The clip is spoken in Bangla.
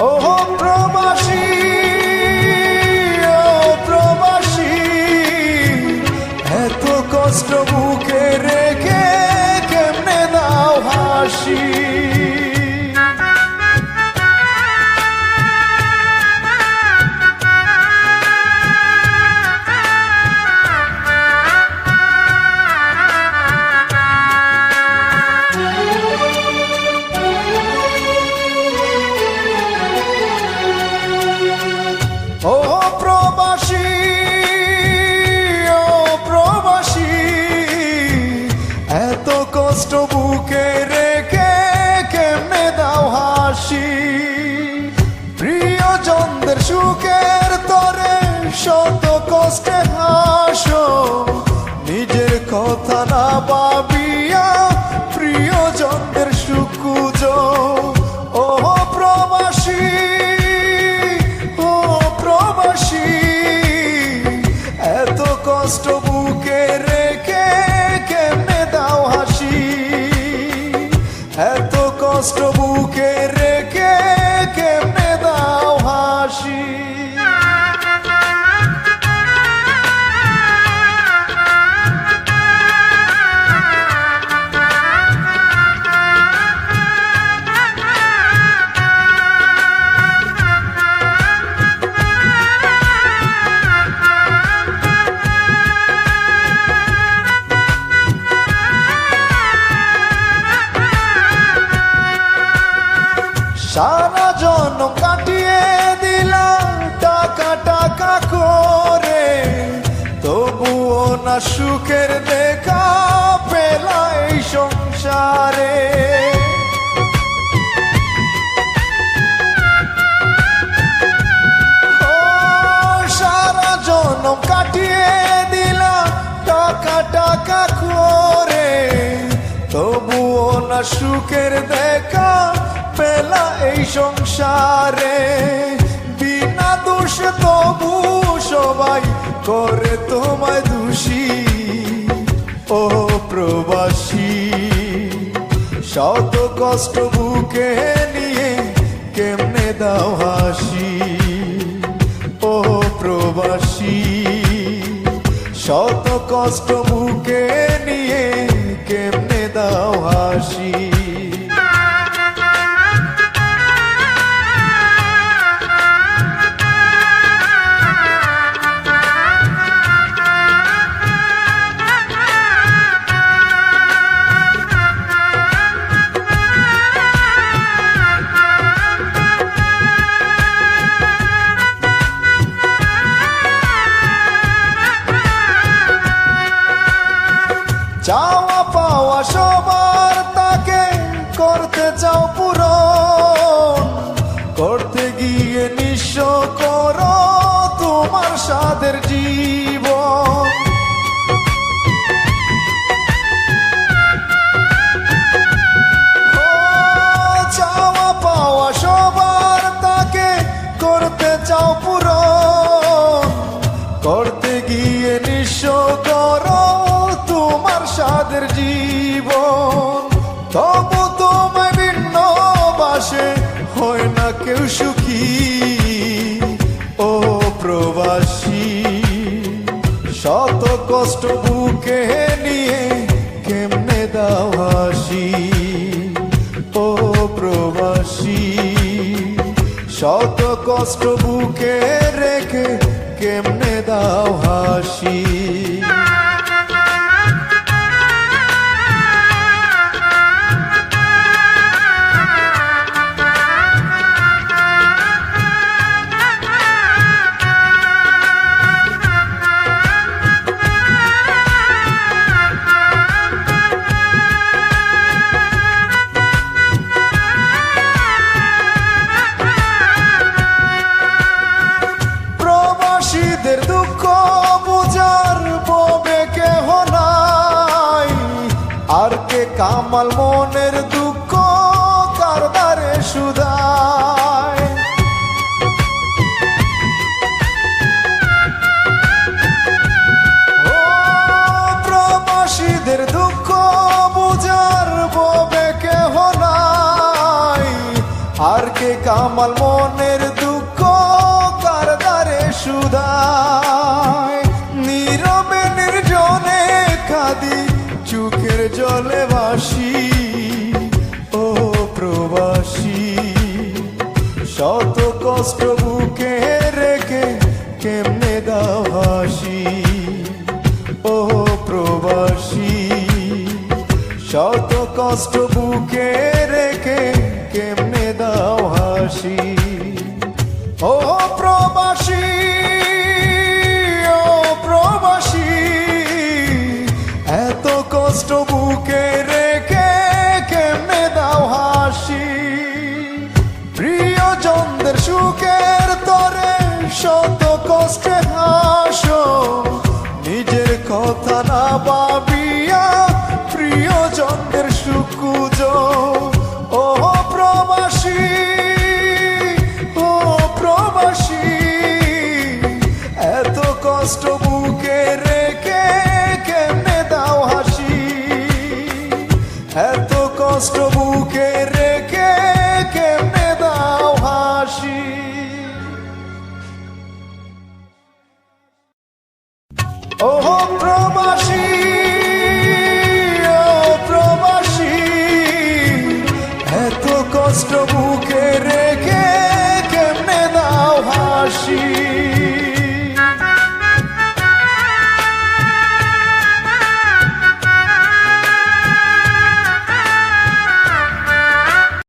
ও প্রবাসী, ও প্রবাসী, এত কষ্ট বুকে রেখে কেমনে দাও হাসি। ও প্রবাসী, ও প্রবাসী, এত কষ্ট বুকে রেখে কেমনে দাও হাসি। প্রিয়জনদের সুখের তরে শত কষ্টে হাসো, নিজের কথা না ভাবিয়া প্রিয়জনদের সুখ খুঁজো। ও প্রবাসী, এত কষ্ট বুকে রেখে কেমনে দাও হাসি। এত কষ্ট বুকে রেখে কেমনে দাও হাসি। সারা জন্ম কাটিয়ে দিলাম টাকা টাকা করে, তবুও না সুখের দেখা পেলা এই সংসারে। ও সারা জন্ম কাটিয়ে দিলাম টাকা টাকা করে, তবুও না সুখের দেখা পেলা এই সংসারে। বিনা দোষে তবু সবাই করে তোমায় দোষী। ও প্রবাসী, শত কষ্ট বুকে নিয়ে কেমনে দাও হাসি। ও প্রবাসী, শত কষ্ট বুকে নিয়ে কেমনে দাও হাসি। চাওয়া পাওয়া সবার তাকে করতে চাও পূরণ, করতে গিয়ে নিঃস্ব করো তোমার সাধের জীবন। চাওয়া পাওয়া সবার তাকে করতে চাও পূরণ, করতে গিয়ে নিঃস্ব করো তোমার সাধের জীবন। তবু তোমায় ভিন্ন বাসে হয় না কেউ সুখী। ও প্রবাসী, শত কষ্ট বুকে নিয়ে কেমনে দাও হাসি। ও প্রবাসী, শত কষ্ট বুকে রেখে কেমনে দাও হাসি। প্রবাসীদের দুঃখ বুঝার ববে কেহ নাই, আর কে কামাল মনের দুঃখ কারদারে সুদায়। ও প্রবাসীদের দুঃখ বুঝার ববে কেহ নাই, আর কে কামাল মনের দুঃখ কার দ্বারে শুধায় নীরবে নির্জনে কাঁদি চোখের জলে ভাসি ও প্রবাসী শত কষ্ট বুকে রেখে কেমনে দাও হাসি ও প্রবাসী শত কষ্ট বুকে রেখে কেমনে দাও হাসি ও প্রবাসী ও প্রবাসী এত কষ্ট বুকে রেখে কেমনে দাও হাসি প্রিয়জনদের সুখের তরে শত কষ্টে হাসো নিজের কথা না ভাবিয়া প্রিয়জনদের সুখ খুঁজো ও প্রবাসী ও প্রবাসী এত কষ্ট বুকে রেখে কেমনে দাও হাসি এত কষ্ট বুকে রেখে কেমনে দাও হাসি ও প্রবাসী ও প্রবাসী এত কষ্ট বুকে রেখে কেমনে দাও হাসি